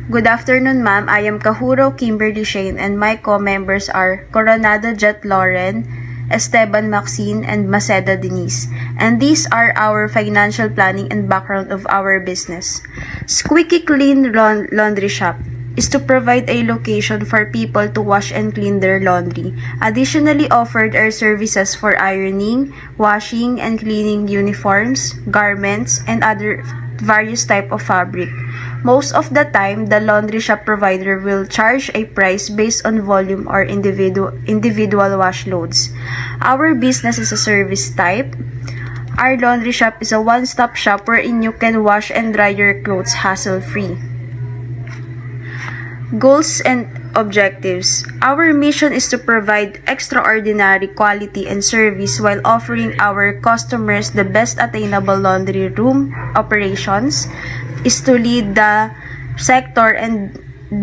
Good afternoon, ma'am. I am Kahuro Kimberly Shane and my co-members are Coronado Jet Lauren, Esteban Maxine, and Maceda Denise. And these are our financial planning and background of our business. Squeaky Clean Laundry Shop is to provide a location for people to wash and clean their laundry. Additionally offered are services for ironing, washing, and cleaning uniforms, garments, and other various type of fabric. Most of the time, the laundry shop provider will charge a price based on volume or individual wash loads. Our business is a service type. Our laundry shop is a one-stop shop wherein you can wash and dry your clothes hassle-free. Goals and objectives. Our mission is to provide extraordinary quality and service while offering our customers the best attainable laundry room operations, is to lead the sector and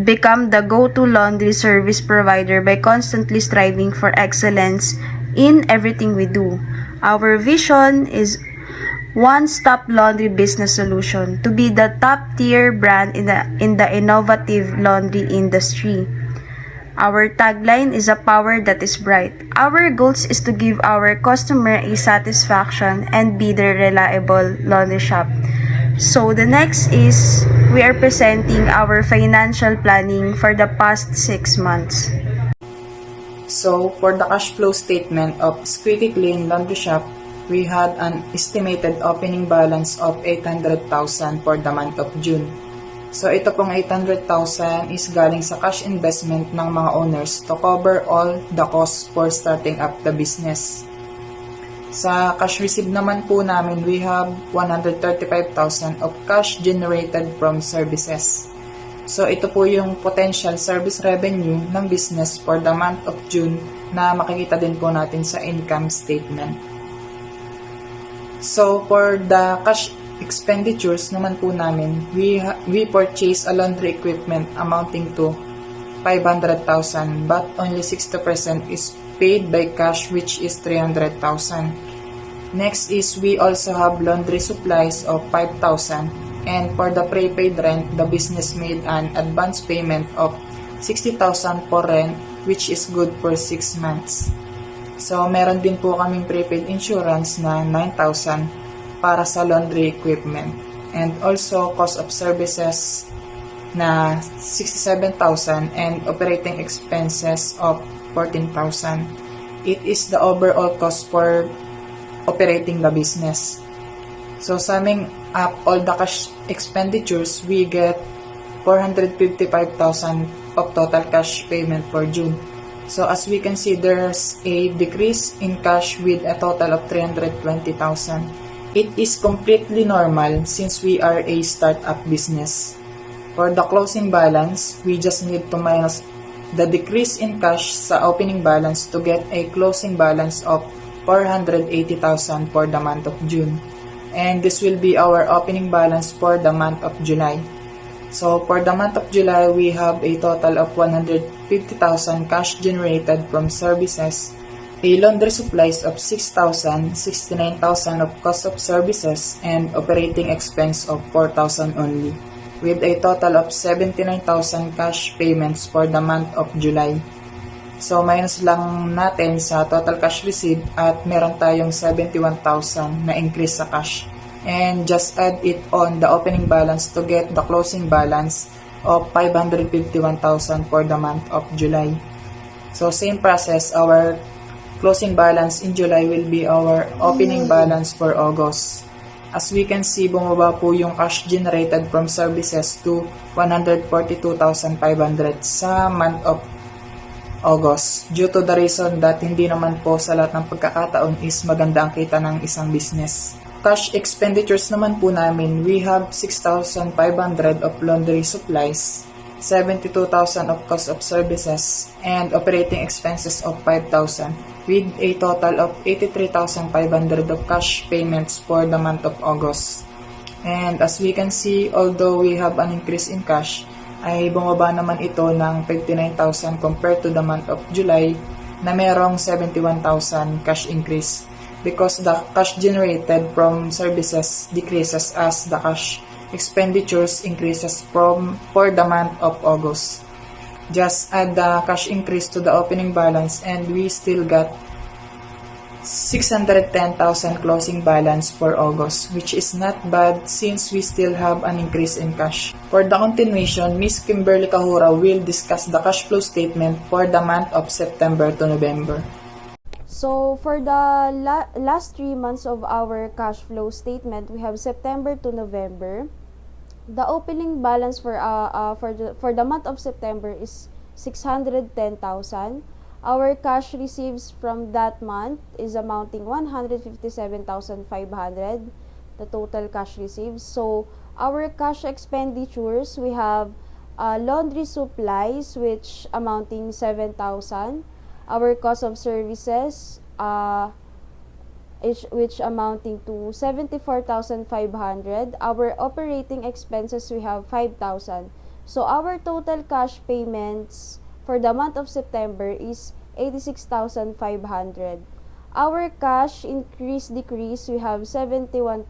become the go-to laundry service provider by constantly striving for excellence in everything we do. Our vision is one-stop laundry business solution to be the top-tier brand in the innovative laundry industry. Our tagline is a power that is bright. Our goals is to give our customer a satisfaction and be the reliable laundry shop. So the next is we are presenting our financial planning for the past 6 months. So for the cash flow statement of Squeaky Clean Laundry Shop, we had an estimated opening balance of 800,000 for the month of June. So ito pong 800,000 is galing sa cash investment ng mga owners to cover all the costs for starting up the business. Sa cash received naman po namin, we have 135,000 of cash generated from services. So ito po yung potential service revenue ng business for the month of June na makikita din po natin sa income statement. So for the cash expenditures naman po namin, we purchase a laundry equipment amounting to 500,000 but only 60% is paid by cash, which is 300,000. Next is we also have laundry supplies of 5,000, and for the prepaid rent, the business made an advance payment of 60,000 for rent, which is good for 6 months. So meron din po kaming prepaid insurance na 9,000 para sa laundry equipment, and also cost of services na 67,000 and operating expenses of 14,000. It is the overall cost for operating the business. So summing up all the cash expenditures, we get 455,000 of total cash payment for June. So as we can see, there's a decrease in cash with a total of 320,000. It is completely normal since we are a startup business. For the closing balance, we just need to minus the decrease in cash sa opening balance to get a closing balance of 480,000 for the month of June. And this will be our opening balance for the month of July. So for the month of July, we have a total of 150,000 cash generated from services, a laundry supplies of 6,000, 69,000 of cost of services, and operating expense of 4,000 only, with a total of 79,000 cash payments for the month of July. So minus lang natin sa total cash received at meron tayong 71,000 na increase sa cash. And just add it on the opening balance to get the closing balance of 551,000 for the month of July. So same process, our closing balance in July will be our opening balance for August. As we can see, bumaba po yung cash generated from services to 142,500 sa month of August, due to the reason that hindi naman po sa lahat ng pagkakataon is maganda ang kita ng isang business. Cash expenditures naman po namin, we have 6,500 of laundry supplies, 72,000 of cost of services, and operating expenses of 5,000, with a total of 83,500 of cash payments for the month of August. And as we can see, although we have an increase in cash, ay bumaba naman ito ng 59,000 compared to the month of July na merong 71,000 cash increase, because the cash generated from services decreases as the cash expenditures increases for the month of August. Just add the cash increase to the opening balance and we still got 610,000 closing balance for August, which is not bad since we still have an increase in cash. For the continuation, Ms. Kimberly Kahura will discuss the cash flow statement for the month of September to November. So, for the last 3 months of our cash flow statement, we have September to November. The opening balance for the month of September is 610,000. Our cash receipts from that month is amounting 157,500, the total cash received. So, our cash expenditures, we have laundry supplies, which amounting 7,000. Our cost of services, which amounting to 74,500. Our operating expenses, we have 5,000. So, our total cash payments for the month of September is 86,500. Our cash decrease, we have 71,000.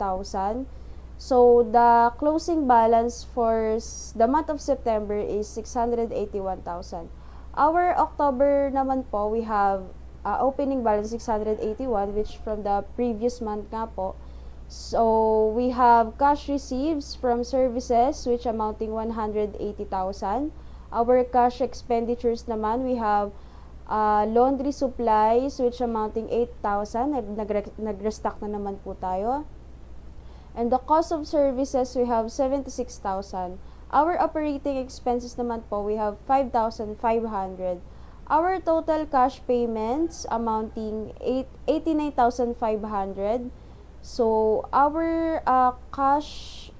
So, the closing balance for the month of September is 681,000. Our October naman po, we have opening balance 681, which from the previous month nga po. So, we have cash receipts from services, which amounting 180,000. Our cash expenditures naman, we have laundry supplies, which amounting 8,000. Nag-restock na naman po tayo. And the cost of services, we have 76,000. Our operating expenses naman po, we have 5,500. Our total cash payments amounting 89,500. So, our cash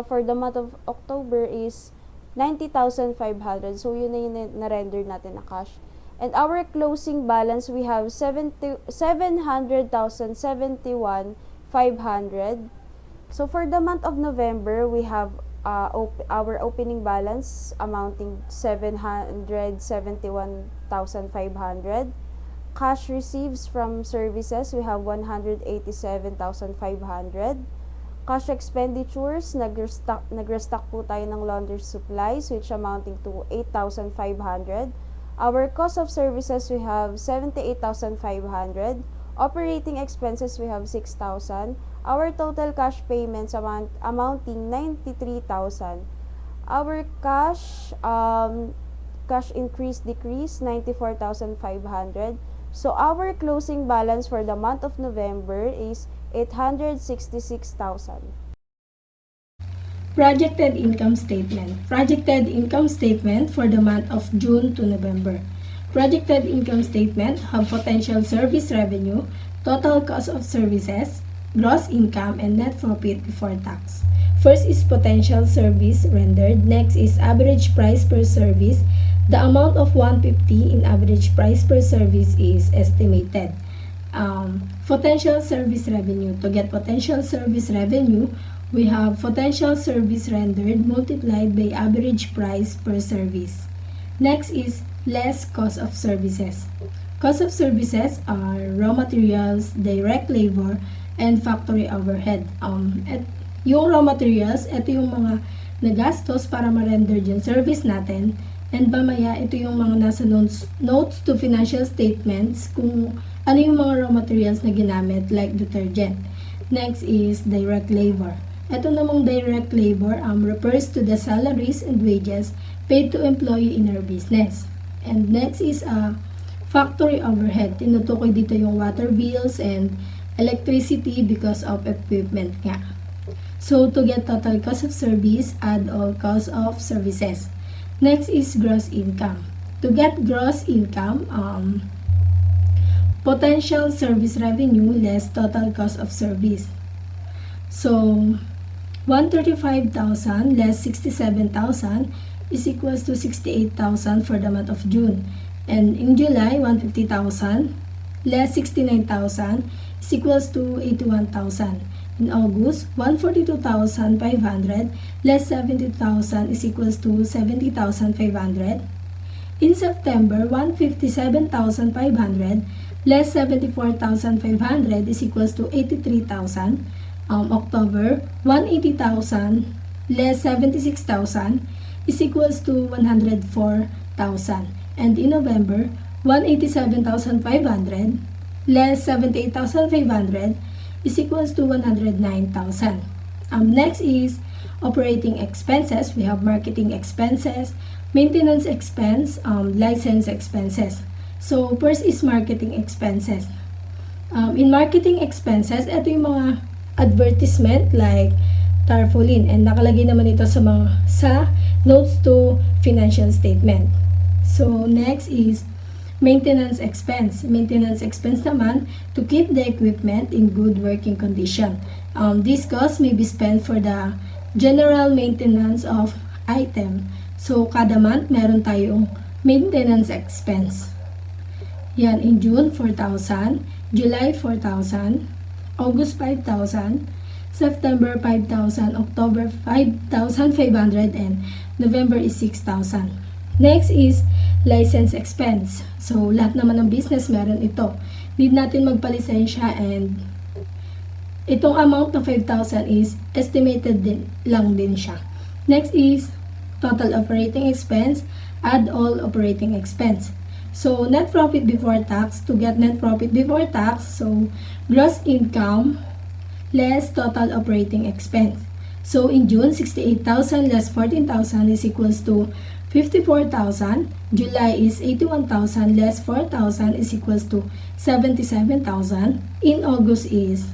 for the month of October is 90,500. So, yun na yung na-render natin na cash. And our closing balance, we have 700,071,500. So, for the month of November, we have our opening balance amounting 771,500. Cash receipts from services, we have 187,500. Cash expenditures, nag-restock po tayo ng laundry supplies, which amounting to 8,500. Our cost of services, we have 78,500. Operating expenses, we have 6,000. Our total cash payments amounting 93,000. Our cash decrease 94,500. So our closing balance for the month of November is 866,000. Projected income statement. Projected income statement for the month of June to November. Projected income statement have potential service revenue, total cost of services, gross income, and net profit before tax. First is potential service rendered. Next is average price per service. The amount of 150 in average price per service is estimated. Potential service revenue. To get potential service revenue, we have potential service rendered multiplied by average price per service. Next is less cost of services. Cost of services are raw materials, direct labor, and factory overhead. At yung raw materials, ito yung mga nagastos para ma-render dyan service natin. And mamaya, ito yung mga nasa notes to financial statements kung ano yung mga raw materials na ginamit like detergent. Next is direct labor. Ito namang direct labor refers to the salaries and wages paid to employee in our business. And next is factory overhead. Tinutukoy dito yung water bills and electricity because of equipment nga. So, to get total cost of service, add all cost of services. Next is gross income. To get gross income, potential service revenue less total cost of service. So, 135,000 less 67,000 is equals to 68,000 for the month of June. And in July, 150,000 less 69,000 is equals to 81,000. In August, 142,500 less 70,000 is equals to 70,500. In September, 157,500 less 74,500 is equals to 83,000. October, 180,000 less 76,000 is equals to 104,000. And in November, 187,500 less 78,500 is equals to 109,000. Next is operating expenses. We have marketing expenses, maintenance expense, license expenses. So, first is marketing expenses. In marketing expenses, ito yung mga advertisement like tarpaulin, and nakalagay naman ito sa notes to financial statement. So, next is maintenance expense. Maintenance expense naman to keep the equipment in good working condition. This cost may be spent for the general maintenance of item. So, kada month, meron tayong maintenance expense. Yan, in June, 4,000, July, 4,000, August, 5,000, September, 5,000, October, 5,500, and November is 6,000. Next is license expense. So, lahat naman ng business meron ito. Need natin magpalisensya, and itong amount na 5,000 is estimated lang din siya. Next is total operating expense, add all operating expense. So, net profit before tax, to get net profit before tax, so gross income less total operating expense. So, in June, 68,000 less 14,000 is equals to 54,000. July is 81,000 less 4,000 is equals to 77,000. In August is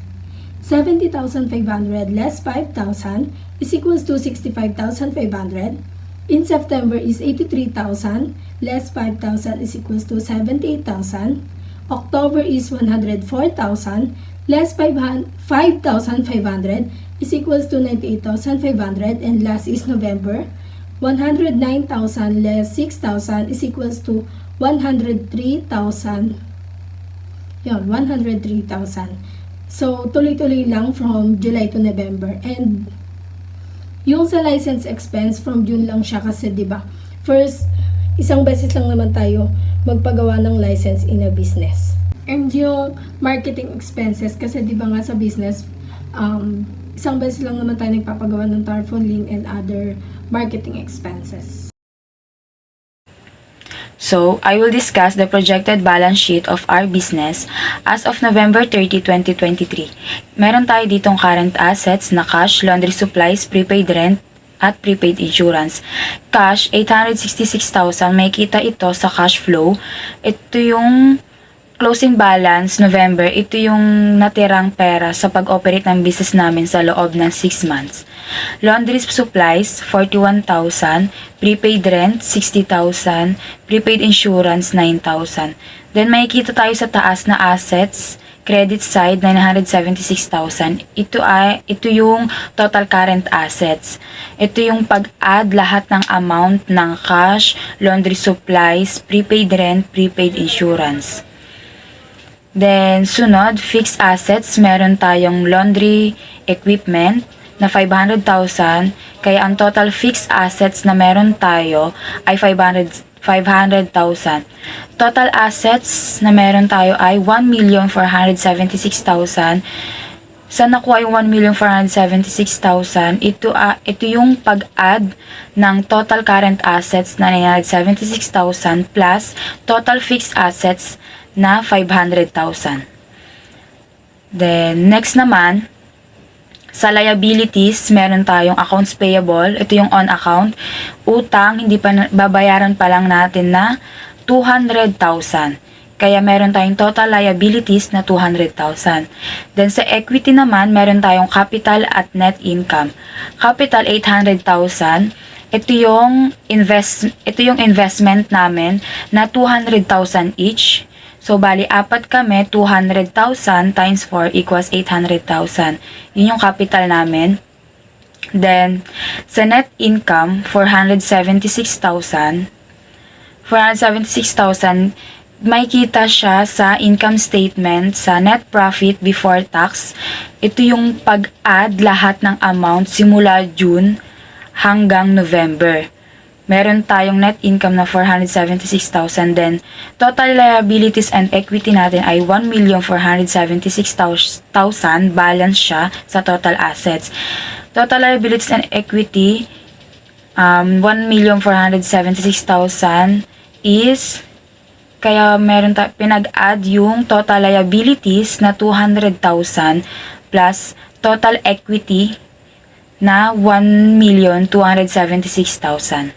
70,500 less 5,000 is equals to 65,500. In September is 83,000 less 5,000 is equals to 78,000. October is 104,000 less 5,500 is equals to 98,500. And last is November, 109,000 less 6,000 is equals to 103,000. Yan, 103,000. So, tuloy-tuloy lang from July to November. And yung sa license expense, from June lang siya kasi, di ba? First, isang beses lang naman tayo magpagawa ng license in a business. And yung marketing expenses, kasi di ba nga sa business, isang beses lang naman tayo nagpapagawa ng tarpaulin and other marketing expenses. So, I will discuss the projected balance sheet of our business as of November 30, 2023. Meron tayo ditong current assets na cash, laundry supplies, prepaid rent, at prepaid insurance. Cash, 866,000. May kita ito sa cash flow. Ito yung closing balance, November. Ito yung natirang pera sa pag-operate ng business namin sa loob ng 6 months. Laundry supplies, 41,000. Prepaid rent, 60,000. Prepaid insurance, 9,000. Then may kita tayo sa taas na assets. Credit side, 976,000. Ito yung total current assets. Ito yung pag-add lahat ng amount ng cash, laundry supplies, prepaid rent, prepaid insurance. Then, sunod, fixed assets. Meron tayong laundry equipment na 500,000. Kaya ang total fixed assets na meron tayo ay 500,000. Total assets na meron tayo ay 1,476,000. Saan nakuha yung 1,476,000? Ito yung pag-add ng total current assets na 976,000 plus total fixed assets na 500,000. Then, next naman, sa liabilities, meron tayong accounts payable. Ito yung on account. Utang, hindi pa babayaran pa lang natin na 200,000. Kaya meron tayong total liabilities na 200,000. Then sa equity naman, meron tayong capital at net income. Capital, 800,000. Ito yung investment namin na 200,000 each. So, bali, apat kami, 200,000 times 4 equals 800,000. Yun yung capital namin. Then, sa net income, 476,000. 476,000, may kita siya sa income statement, sa net profit before tax. Ito yung pag-add lahat ng amount simula June hanggang November. Meron tayong net income na 476,000. Then, total liabilities and equity natin ay 1,476,000. Balance siya sa total assets. Total liabilities and equity, 1,476,000 is, kaya meron pinag-add yung total liabilities na 200,000 plus total equity na 1,276,000.